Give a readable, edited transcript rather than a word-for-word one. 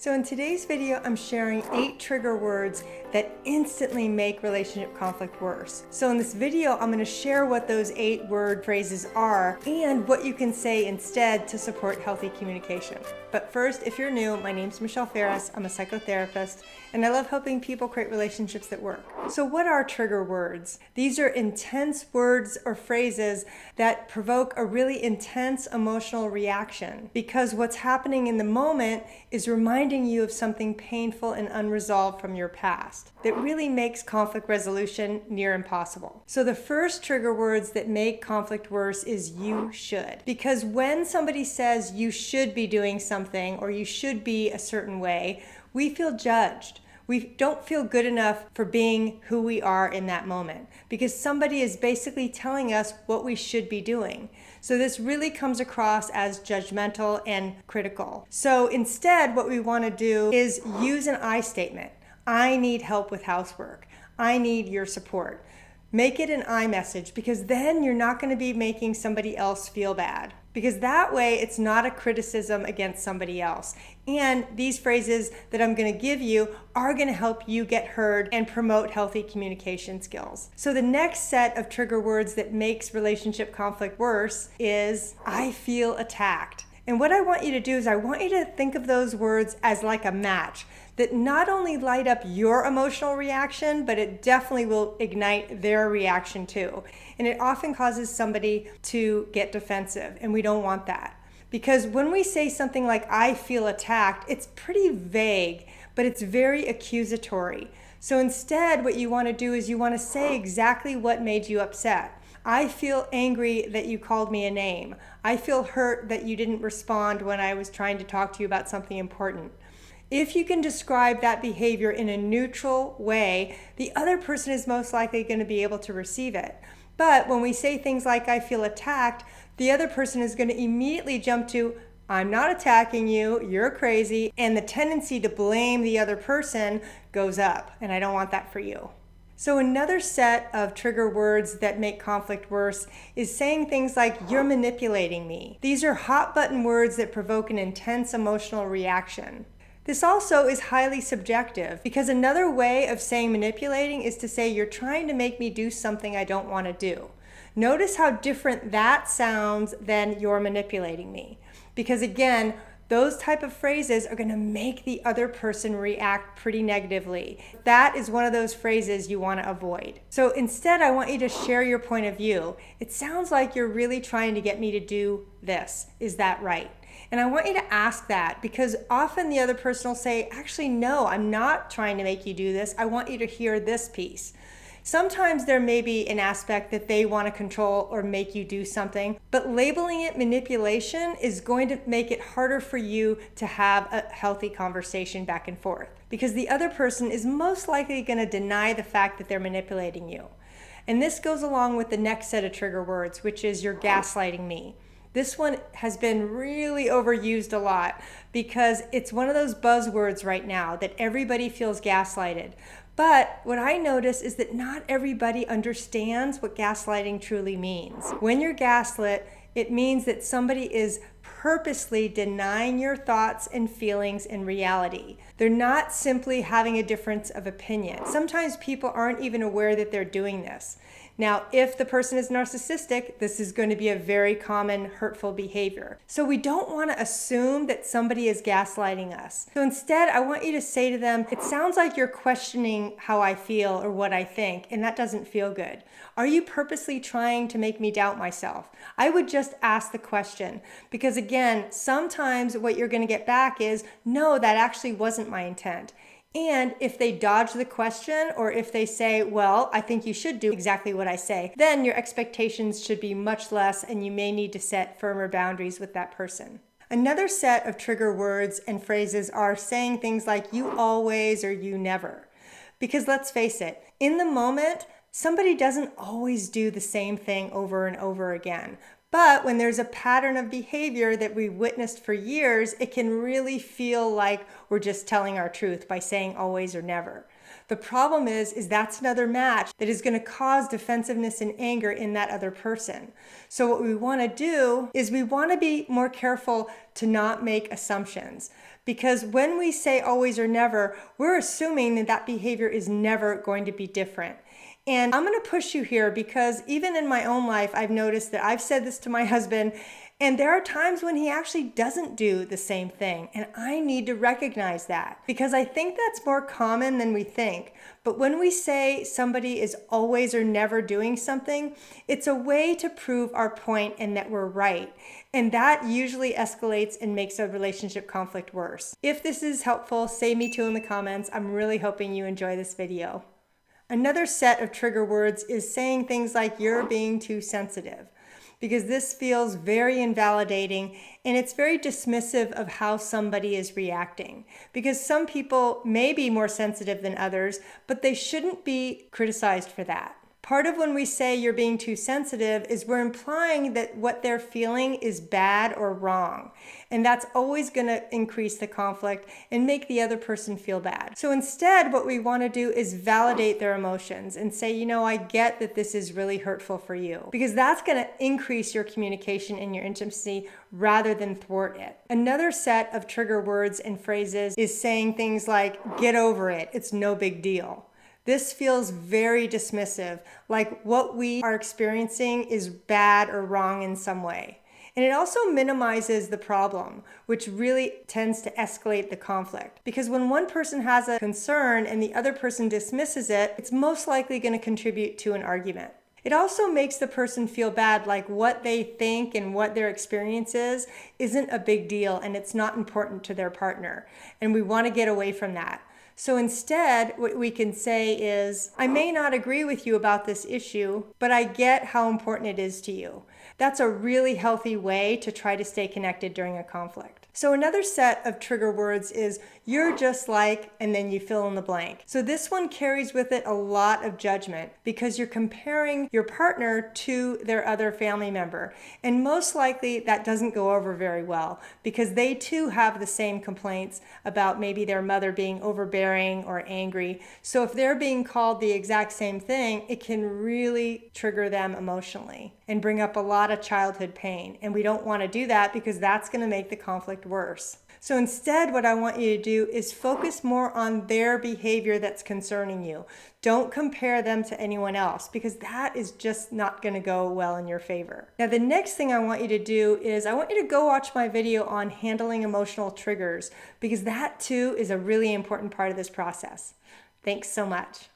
So in today's video, I'm sharing 8 trigger words that instantly make relationship conflict worse. So in this video, I'm going to share what those 8 word phrases are and what you can say instead to support healthy communication. But first, if you're new, my name's Michelle Ferris. I'm a psychotherapist and I love helping people create relationships that work. So what are trigger words? These are intense words or phrases that provoke a really intense emotional reaction because what's happening in the moment is reminding you of something painful and unresolved from your past that really makes conflict resolution near impossible. So the first trigger words that make conflict worse is you should. Because when somebody says you should be doing something or you should be a certain way, we feel judged. We don't feel good enough for being who we are in that moment because somebody is basically telling us what we should be doing. So this really comes across as judgmental and critical. So instead, what we want to do is use an I statement. I need help with housework. I need your support. Make it an I message because then you're not going to be making somebody else feel bad. Because that way it's not a criticism against somebody else. And these phrases that I'm going to give you are going to help you get heard and promote healthy communication skills. So the next set of trigger words that makes relationship conflict worse is I feel attacked. And what I want you to do is I want you to think of those words as like a match that not only light up your emotional reaction, but it definitely will ignite their reaction too. And it often causes somebody to get defensive, and we don't want that. Because when we say something like, I feel attacked, it's pretty vague, but it's very accusatory. So instead, what you want to do is you want to say exactly what made you upset. I feel angry that you called me a name. I feel hurt that you didn't respond when I was trying to talk to you about something important. If you can describe that behavior in a neutral way, the other person is most likely going to be able to receive it. But when we say things like, I feel attacked, the other person is going to immediately jump to, I'm not attacking you, you're crazy, and the tendency to blame the other person goes up, and I don't want that for you. So another set of trigger words that make conflict worse is saying things like, you're manipulating me. These are hot button words that provoke an intense emotional reaction. This also is highly subjective because another way of saying manipulating is to say, you're trying to make me do something I don't want to do. Notice how different that sounds than you're manipulating me. Because again, those type of phrases are going to make the other person react pretty negatively. That is one of those phrases you want to avoid. So instead, I want you to share your point of view. It sounds like you're really trying to get me to do this. Is that right? And I want you to ask that because often the other person will say, actually, no, I'm not trying to make you do this. I want you to hear this piece. Sometimes there may be an aspect that they want to control or make you do something, but labeling it manipulation is going to make it harder for you to have a healthy conversation back and forth because the other person is most likely going to deny the fact that they're manipulating you. And this goes along with the next set of trigger words, which is you're gaslighting me. This one has been really overused a lot because it's one of those buzzwords right now that everybody feels gaslighted. But what I notice is that not everybody understands what gaslighting truly means. When you're gaslit, it means that somebody is purposely denying your thoughts and feelings in reality. They're not simply having a difference of opinion. Sometimes people aren't even aware that they're doing this. Now, if the person is narcissistic, this is going to be a very common hurtful behavior. So we don't want to assume that somebody is gaslighting us. So instead, I want you to say to them, it sounds like you're questioning how I feel or what I think, and that doesn't feel good. Are you purposely trying to make me doubt myself? I would just ask the question because again, sometimes what you're going to get back is, no, that actually wasn't my intent. And if they dodge the question or if they say, well, I think you should do exactly what I say, then your expectations should be much less and you may need to set firmer boundaries with that person. Another set of trigger words and phrases are saying things like you always or you never. Because let's face it, in the moment, somebody doesn't always do the same thing over and over again. But when there's a pattern of behavior that we've witnessed for years, it can really feel like we're just telling our truth by saying always or never. The problem is that's another match that is going to cause defensiveness and anger in that other person. So what we want to do is we want to be more careful to not make assumptions. Because when we say always or never, we're assuming that that behavior is never going to be different. And I'm going to push you here because even in my own life, I've noticed that I've said this to my husband, and there are times when he actually doesn't do the same thing. And I need to recognize that because I think that's more common than we think. But when we say somebody is always or never doing something, it's a way to prove our point and that we're right. And that usually escalates and makes a relationship conflict worse. If this is helpful, say me too in the comments. I'm really hoping you enjoy this video. Another set of trigger words is saying things like you're being too sensitive, because this feels very invalidating and it's very dismissive of how somebody is reacting. Because some people may be more sensitive than others, but they shouldn't be criticized for that. Part of when we say you're being too sensitive is we're implying that what they're feeling is bad or wrong. And that's always going to increase the conflict and make the other person feel bad. So instead, what we want to do is validate their emotions and say, you know, I get that this is really hurtful for you. Because that's going to increase your communication and your intimacy rather than thwart it. Another set of trigger words and phrases is saying things like, get over it, it's no big deal. This feels very dismissive, like what we are experiencing is bad or wrong in some way. And it also minimizes the problem, which really tends to escalate the conflict. Because when one person has a concern and the other person dismisses it, it's most likely going to contribute to an argument. It also makes the person feel bad, like what they think and what their experience is isn't a big deal and it's not important to their partner. And we want to get away from that. So instead, what we can say is, I may not agree with you about this issue, but I get how important it is to you. That's a really healthy way to try to stay connected during a conflict. So another set of trigger words is, you're just like, and then you fill in the blank. So this one carries with it a lot of judgment because you're comparing your partner to their other family member. And most likely that doesn't go over very well because they too have the same complaints about maybe their mother being overbearing or angry. So if they're being called the exact same thing, it can really trigger them emotionally and bring up a lot of childhood pain. And we don't want to do that because that's going to make the conflict worse. So instead, what I want you to do is focus more on their behavior that's concerning you. Don't compare them to anyone else because that is just not going to go well in your favor. Now, the next thing I want you to do is I want you to go watch my video on handling emotional triggers because that too is a really important part of this process. Thanks so much.